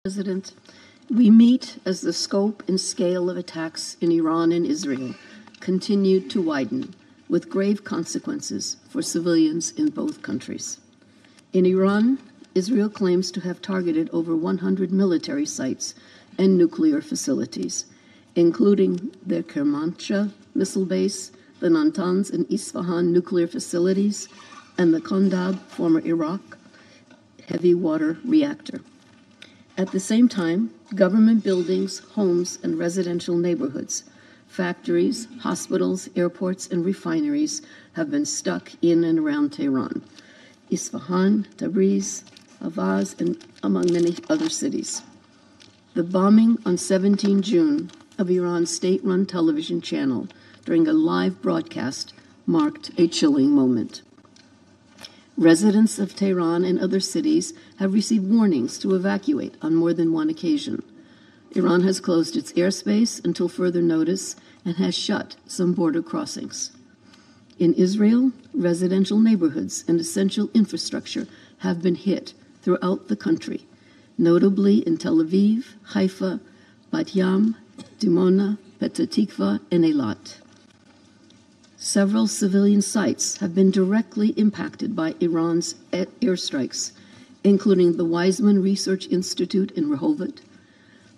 President, we meet as the scope and scale of attacks in Iran and Israel continue to widen, with grave consequences for civilians in both countries. In Iran, Israel claims to have targeted over 100 military sites and nuclear facilities, including the Kermanshah missile base, the Natanz and Isfahan nuclear facilities, and the Kondab, former Iraq, heavy water reactor. At the same time, government buildings, homes, and residential neighborhoods, factories, hospitals, airports, and refineries have been stuck in and around Tehran, Isfahan, Tabriz, Avaz, and among many other cities. The bombing on 17 June of Iran's state-run television channel during a live broadcast marked a chilling moment. Residents of Tehran and other cities have received warnings to evacuate on more than one occasion. Iran has closed its airspace until further notice and has shut some border crossings. In Israel, residential neighborhoods and essential infrastructure have been hit throughout the country, notably in Tel Aviv, Haifa, Bat Yam, Dimona, Petah Tikva, and Eilat. Several civilian sites have been directly impacted by Iran's airstrikes, including the Weizmann Research Institute in Rehovot,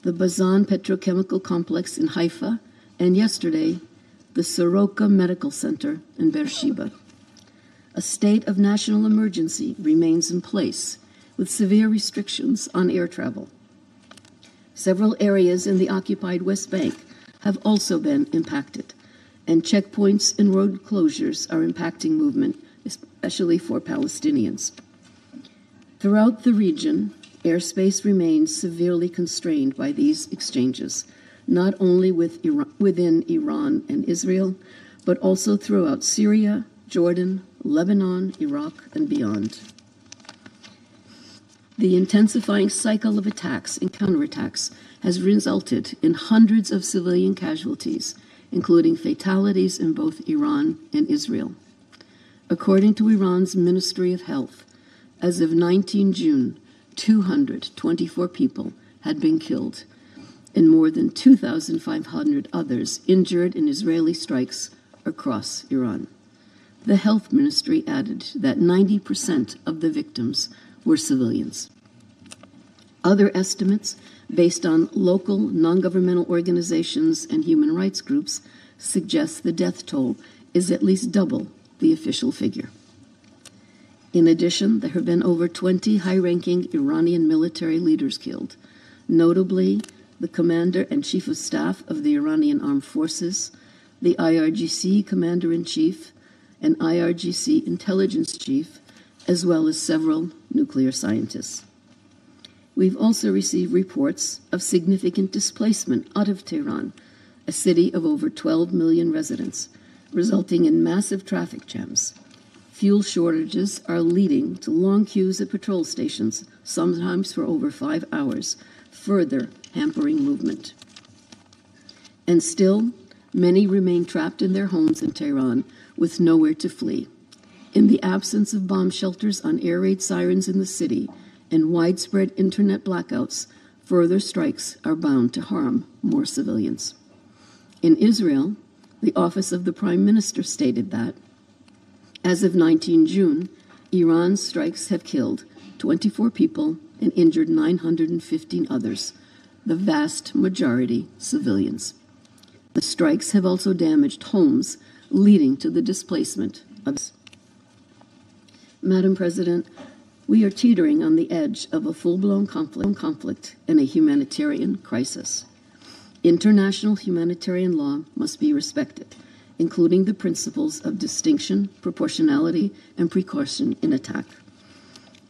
the Bazan Petrochemical Complex in Haifa, and yesterday, the Soroka Medical Center in Beersheba. A state of national emergency remains in place, with severe restrictions on air travel. Several areas in the occupied West Bank have also been impacted, and checkpoints and road closures are impacting movement, especially for Palestinians. Throughout the region, airspace remains severely constrained by these exchanges, not only within Iran and Israel, but also throughout Syria, Jordan, Lebanon, Iraq, and beyond. The intensifying cycle of attacks and counterattacks has resulted in hundreds of civilian casualties, including fatalities in both Iran and Israel. According to Iran's Ministry of Health, as of 19 June, 224 people had been killed and more than 2,500 others injured in Israeli strikes across Iran. The Health Ministry added that 90% of the victims were civilians. Other estimates, based on local non-governmental organizations and human rights groups, suggest the death toll is at least double the official figure. In addition, there have been over 20 high-ranking Iranian military leaders killed, notably the Commander and Chief of Staff of the Iranian Armed Forces, the IRGC Commander-in-Chief, and IRGC Intelligence Chief, as well as several nuclear scientists. We've also received reports of significant displacement out of Tehran, a city of over 12 million residents, resulting in massive traffic jams. Fuel shortages are leading to long queues at patrol stations, sometimes for over 5 hours, further hampering movement. And still, many remain trapped in their homes in Tehran with nowhere to flee. In the absence of bomb shelters on air raid sirens in the city and widespread internet blackouts, further strikes are bound to harm more civilians. In Israel, the Office of the Prime Minister stated that, as of 19 June, Iran's strikes have killed 24 people and injured 915 others, the vast majority civilians. The strikes have also damaged homes, leading to the displacement of. Madam President, we are teetering on the edge of a full-blown conflict and a humanitarian crisis. International humanitarian law must be respected, including the principles of distinction, proportionality, and precaution in attack.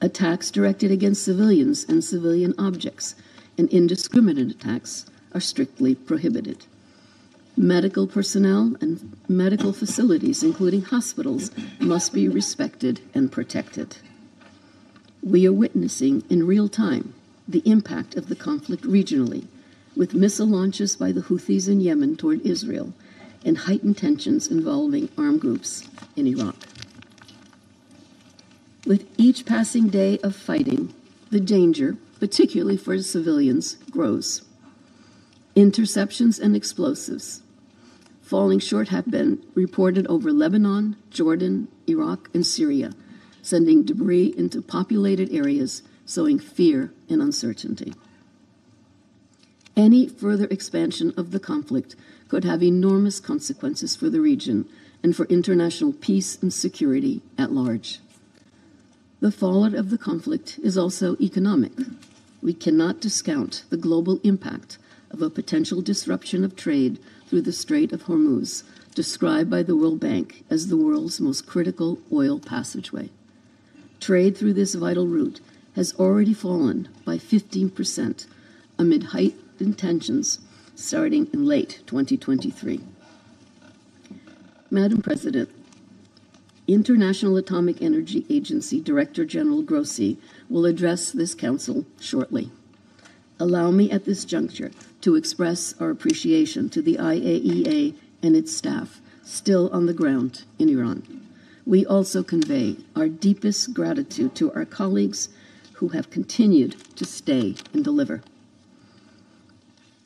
Attacks directed against civilians and civilian objects and indiscriminate attacks are strictly prohibited. Medical personnel and medical facilities, including hospitals, must be respected and protected. We are witnessing in real time the impact of the conflict regionally, with missile launches by the Houthis in Yemen toward Israel and heightened tensions involving armed groups in Iraq. With each passing day of fighting, the danger particularly for civilians, grows. Interceptions and explosives falling short have been reported over Lebanon, Jordan, Iraq, and Syria, sending debris into populated areas, sowing fear and uncertainty. Any further expansion of the conflict could have enormous consequences for the region and for international peace and security at large. The fallout of the conflict is also economic. We cannot discount the global impact of a potential disruption of trade through the Strait of Hormuz, described by the World Bank as the world's most critical oil passageway. Trade through this vital route has already fallen by 15% amid heightened tensions starting in late 2023. Madam President, International Atomic Energy Agency Director General Grossi will address this council shortly. Allow me at this juncture to express our appreciation to the IAEA and its staff still on the ground in Iran. We also convey our deepest gratitude to our colleagues who have continued to stay and deliver.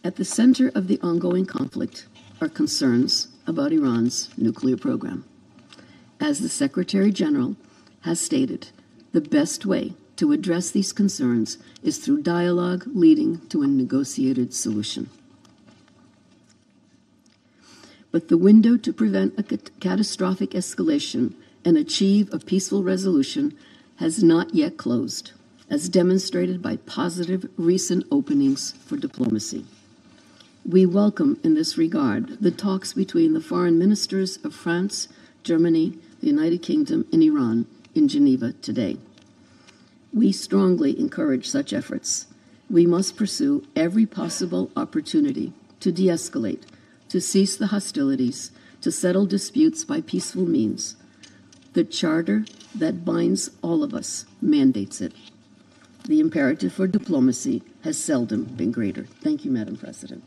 At the center of the ongoing conflict are concerns about Iran's nuclear program. As the Secretary General has stated, the best way to address these concerns is through dialogue leading to a negotiated solution. But the window to prevent a catastrophic escalation and achieve a peaceful resolution has not yet closed, as demonstrated by positive recent openings for diplomacy. We welcome in this regard the talks between the foreign ministers of France, Germany, the United Kingdom, and Iran in Geneva today. We strongly encourage such efforts. We must pursue every possible opportunity to de-escalate, to cease the hostilities, to settle disputes by peaceful means. The charter that binds all of us mandates it. The imperative for diplomacy has seldom been greater. Thank you, Madam President.